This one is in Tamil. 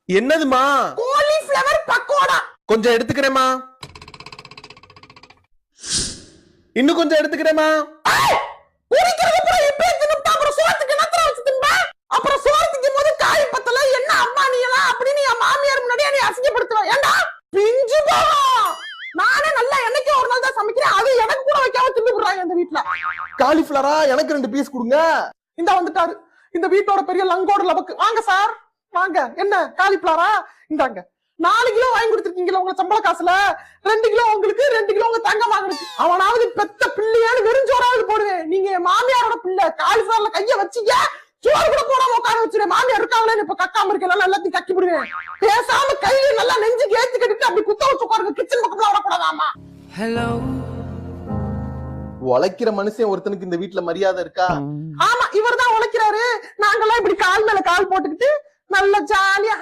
என்னதுமா? காலிஃப்ளவர் பக்கோடா. கொஞ்சம் எடுத்துக்கிறேமா. இன்னும் கொஞ்சம் எடுத்துக்கிறேமா. உரிக்கிறது அப்புறம் இப்ப தின்னுட்டா அப்புறம் சோத்துக்கு என்ன தர வச்சு தின்பா? அப்புறம் சோத்துக்கு போது காய் பத்தல என்ன அம்மா நீ எல்லாம் அப்படின்னு என் மாமியார் முன்னாடியே நீ அசிங்கப்படுத்துவ. ஏண்டா பிஞ்சு போகும். நானே நல்லா என்னைக்கு ஒரு நாள் தான் சமைக்கிறேன். அது எனக்கு கூட வைக்காம தின்னுறாங்க இந்த வீட்டுல. காலிஃபிளவரா? எனக்கு 2 பீஸ் கொடுங்க. இந்த வந்துட்டாரு இந்த வீட்டோட பெரிய லங்கோட லபக்கு. வாங்க சார் வாங்க. என்ன காலிஃபிளவரா? இந்தாங்க 4 கிலோ வாங்கி கொடுத்துருக்கீங்களா உங்க சம்பள காசுல? 2 கிலோ உங்களுக்கு, 2 கிலோ உங்க தங்க வாங்கினுக்கு. அவனாவது பெத்த பிள்ளையான்னு வெறிஞ்சோராவது போடுவேன். நீங்க மாமியாரோட பிள்ளை. காலிஃபிளவர்ல கைய வச்சீங்க சோறு கூட போடாம உட்கார வச்சிருவேன். மாமியார் இருக்காங்களே இப்ப கக்காம இருக்கல எல்லாத்தையும் கக்கி விடுவேன். பேசாம கையில நல்லா நெஞ்சுக்கு ஏத்தி கட்டிட்டு அப்படி குத்த வச்சு உட்காருங்க. கிச்சன் பக்கத்துல வரக்கூடாதாமா. ஹலோ. உழைக்கிற மனுஷன் ஒருத்தனுக்கு இந்த வீட்டுல மரியாதை இருக்கா? ஆமா இவர் தான் உழைக்கிறாரு. நாங்கெல்லாம் இப்படி கால் மேல கால் போட்டுக்கிட்டு நல்ல ஜாலியா